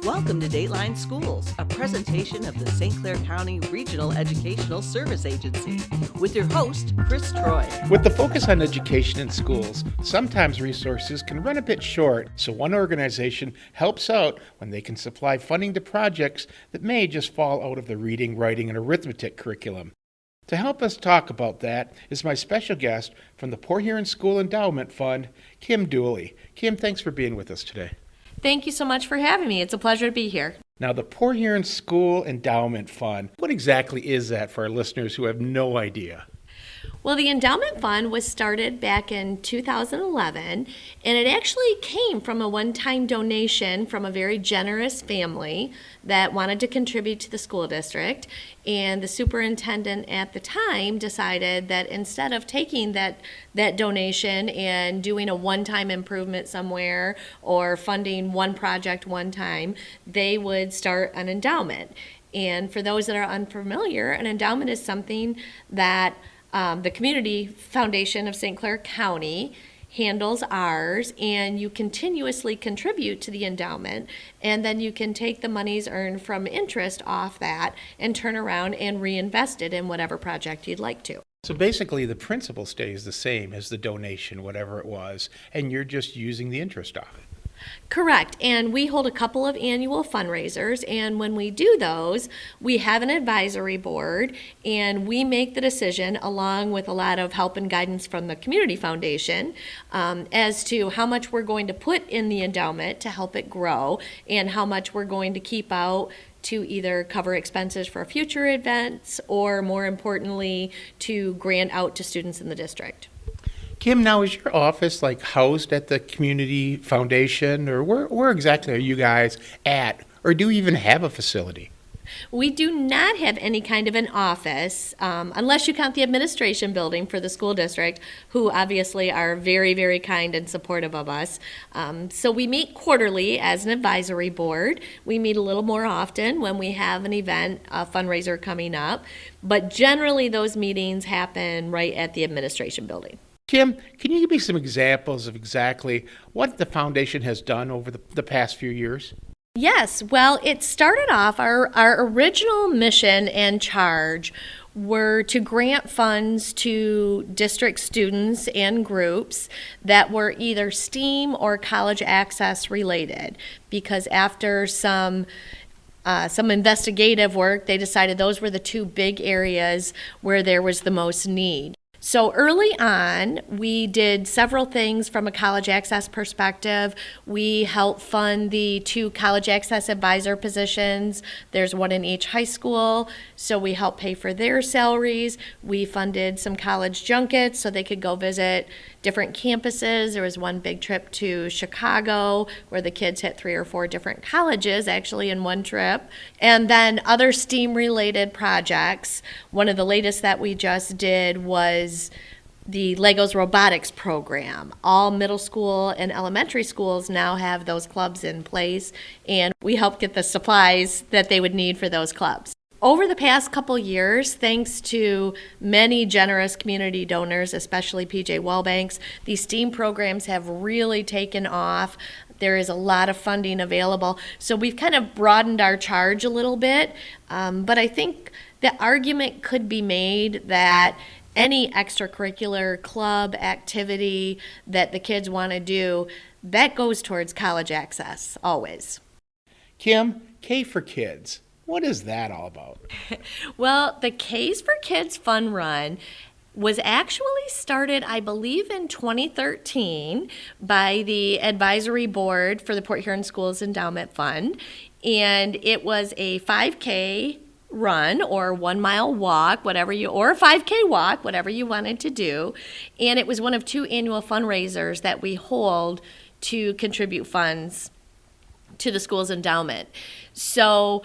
Welcome to Dateline Schools, a presentation of the St. Clair County Regional Educational Service Agency, with your host, Chris Troy. With the focus on education in schools, sometimes resources can run a bit short, so one organization helps out when they can supply funding to projects that may just fall out of the reading, writing, and arithmetic curriculum. To help us talk about that is my special guest from the Port Huron School Endowment Fund, Kim Dooley. Kim, thanks for being with us today. Thank you so much for having me. It's a pleasure to be here. Now, the Port Huron School Endowment Fund, what exactly is that for our listeners who have no idea? Well, the Endowment Fund was started back in 2011, and it actually came from a one-time donation from a very generous family that wanted to contribute to the school district. And the superintendent at the time decided that instead of taking that donation and doing a one-time improvement somewhere or funding one project one time, they would start an endowment. And for those that are unfamiliar, an endowment is something that the Community Foundation of St. Clair County handles ours, and you continuously contribute to the endowment, and then you can take the monies earned from interest off that and turn around and reinvest it in whatever project you'd like to. So basically the principal stays the same as the donation, whatever it was, and you're just using the interest off it. Correct, and we hold a couple of annual fundraisers, and when we do those, we have an advisory board, and we make the decision along with a lot of help and guidance from the Community Foundation as to how much we're going to put in the endowment to help it grow and how much we're going to keep out to either cover expenses for future events or, more importantly, to grant out to students in the district. Kim, now is your office housed at the Community Foundation, or where exactly are you guys at, or do you even have a facility? We do not have any kind of an office, unless you count the administration building for the school district, who obviously are very, very kind and supportive of us. So we meet quarterly as an advisory board. We meet a little more often when we have an event, a fundraiser coming up, but generally those meetings happen right at the administration building. Kim, can you give me some examples of exactly what the foundation has done over the past few years? Yes, well, it started off, our original mission and charge were to grant funds to district students and groups that were either STEAM or college access related, because after some investigative work, they decided those were the two big areas where there was the most need. So early on, we did several things from a college access perspective. We helped fund the 2 college access advisor positions. There's one in each high school, so we helped pay for their salaries. We funded some college junkets so they could go visit different campuses. There was one big trip to Chicago where the kids hit 3 or 4 different colleges actually in one trip. And then other STEAM-related projects. One of the latest that we just did was the Legos robotics program. All middle school and elementary schools now have those clubs in place, and we help get the supplies that they would need for those clubs. Over the past couple years, thanks to many generous community donors, especially PJ Wellbanks, these STEAM programs have really taken off. There is a lot of funding available. So we've kind of broadened our charge a little bit, but I think the argument could be made that any extracurricular club activity that the kids want to do, that goes towards college access, always. Kim, K for Kids. What is that all about? Well, the K's for Kids Fun Run was actually started, I believe, in 2013 by the advisory board for the Port Huron Schools Endowment Fund. And it was a 5K run or 1 mile walk, or a 5K walk, whatever you wanted to do. And it was one of 2 annual fundraisers that we hold to contribute funds to the school's endowment. So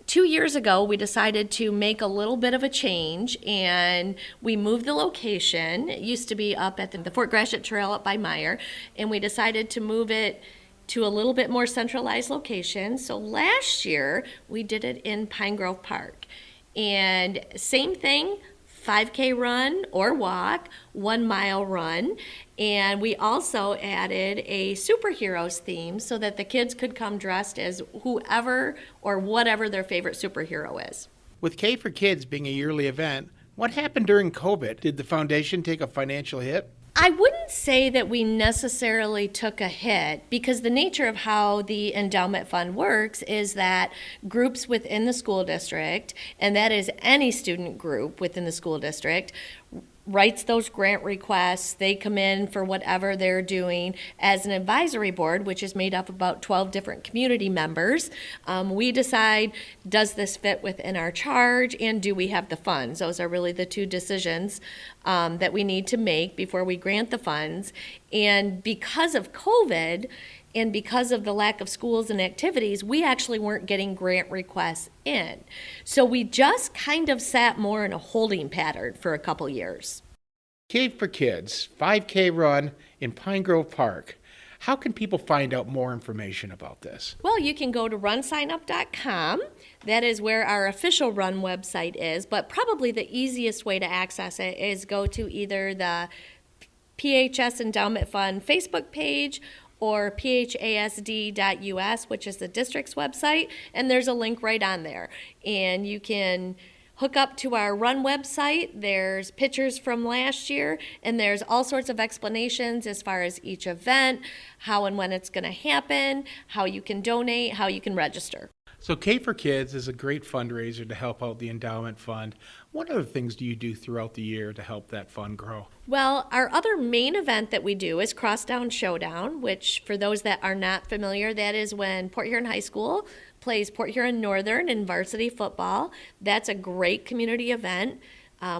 2 years ago, we decided to make a little bit of a change, and we moved the location. It used to be up at the Fort Gratiot Trail up by Meyer, and we decided to move it to a little bit more centralized location. So last year, we did it in Pine Grove Park. And same thing, 5K run or walk, 1 mile run, and we also added a superheroes theme so that the kids could come dressed as whoever or whatever their favorite superhero is. With K for Kids being a yearly event, what happened during COVID? Did the foundation take a financial hit? I wouldn't say that we necessarily took a hit, because the nature of how the endowment fund works is that groups within the school district, and that is any student group within the school district, writes those grant requests. They come in for whatever they're doing as an advisory board, which is made up of about 12 different community members. We decide, does this fit within our charge, and do we have the funds? Those are really the two decisions that we need to make before we grant the funds. And because of COVID, and because of the lack of schools and activities, we actually weren't getting grant requests in. So we just kind of sat more in a holding pattern for a couple years. K for Kids, 5K run in Pine Grove Park. How can people find out more information about this? Well, you can go to runsignup.com. That is where our official run website is, but probably the easiest way to access it is go to either the PHS Endowment Fund Facebook page or phasd.us, which is the district's website, and there's a link right on there. And you can hook up to our run website. There's pictures from last year, and there's all sorts of explanations as far as each event, how and when it's going to happen, how you can donate, how you can register. So K for Kids is a great fundraiser to help out the endowment fund. What other things do you do throughout the year to help that fund grow? Well, our other main event that we do is CrossDown Showdown, which for those that are not familiar, that is when Port Huron High School plays Port Huron Northern in varsity football. That's a great community event.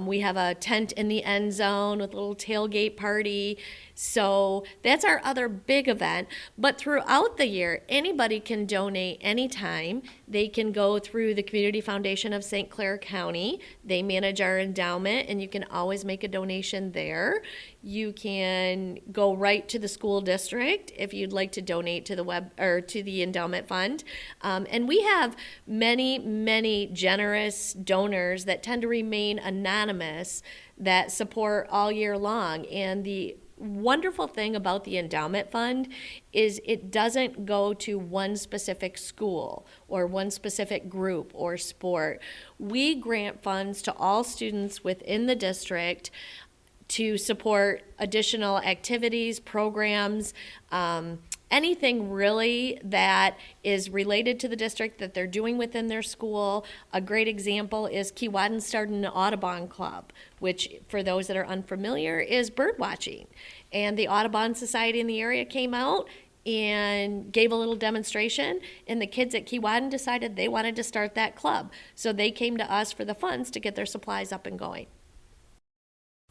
We have a tent in the end zone with a little tailgate party. So that's our other big event. But throughout the year, anybody can donate anytime. They can go through the Community Foundation of St. Clair County. They manage our endowment, and you can always make a donation there. You can go right to the school district if you'd like to donate to the web or to the endowment fund. And we have many generous donors that tend to remain anonymous that support all year long. And the wonderful thing about the endowment fund is it doesn't go to one specific school or one specific group or sport. We grant funds to all students within the district to support additional activities, programs, anything really that is related to the district that they're doing within their school. A great example is Keewatin started an Audubon Club, which for those that are unfamiliar is bird watching. And the Audubon Society in the area came out and gave a little demonstration, and the kids at Keewatin decided they wanted to start that club. So they came to us for the funds to get their supplies up and going.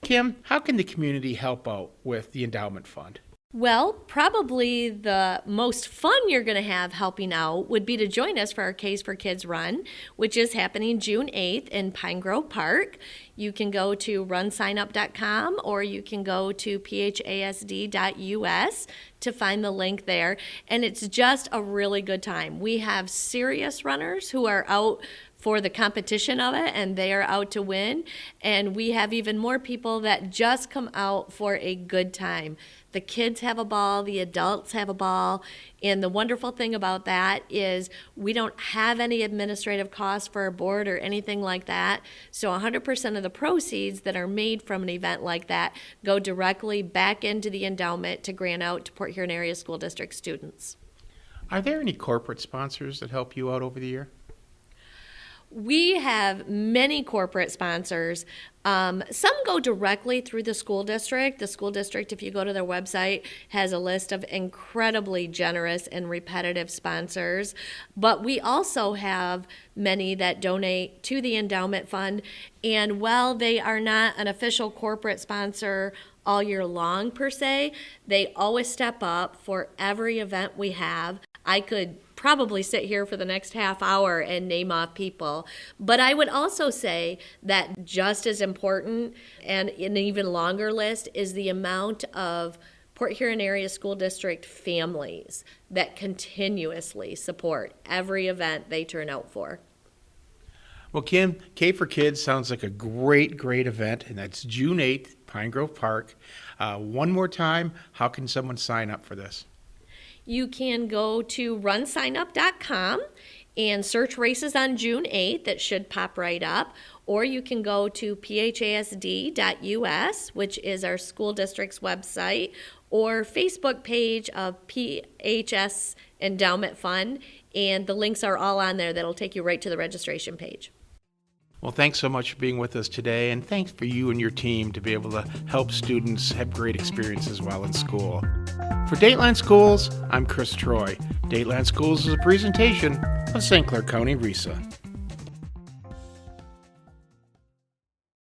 Kim, how can the community help out with the endowment fund? Well, probably the most fun you're going to have helping out would be to join us for our K's for Kids run, which is happening June 8th in Pine Grove Park. You can go to runsignup.com or you can go to phasd.us to find the link there. And it's just a really good time. We have serious runners who are out for the competition of it, and they are out to win. And we have even more people that just come out for a good time. The kids have a ball, the adults have a ball, and the wonderful thing about that is we don't have any administrative costs for our board or anything like that. So 100% of the proceeds that are made from an event like that go directly back into the endowment to grant out to Port Huron Area School District students. Are there any corporate sponsors that help you out over the year? We have many corporate sponsors. Some go directly through the school district. The school district, if you go to their website, has a list of incredibly generous and repetitive sponsors. But we also have many that donate to the endowment fund. And while they are not an official corporate sponsor all year long per se, they always step up for every event we have. I could probably sit here for the next half hour and name off people. But I would also say that just as important and an even longer list is the amount of Port Huron Area School District families that continuously support every event they turn out for. Well, Kim, K for Kids sounds like a great event, and that's June 8th, Pine Grove Park. One more time, how can someone sign up for this? You can go to runsignup.com and search races on June 8th. It should pop right up. Or you can go to phasd.us, which is our school district's website, or Facebook page of PHS Endowment Fund, and the links are all on there. That'll take you right to the registration page. Well, thanks so much for being with us today, and thanks for you and your team to be able to help students have great experiences while in school. For Dateline Schools, I'm Chris Troy. Dateline Schools is a presentation of St. Clair County RESA.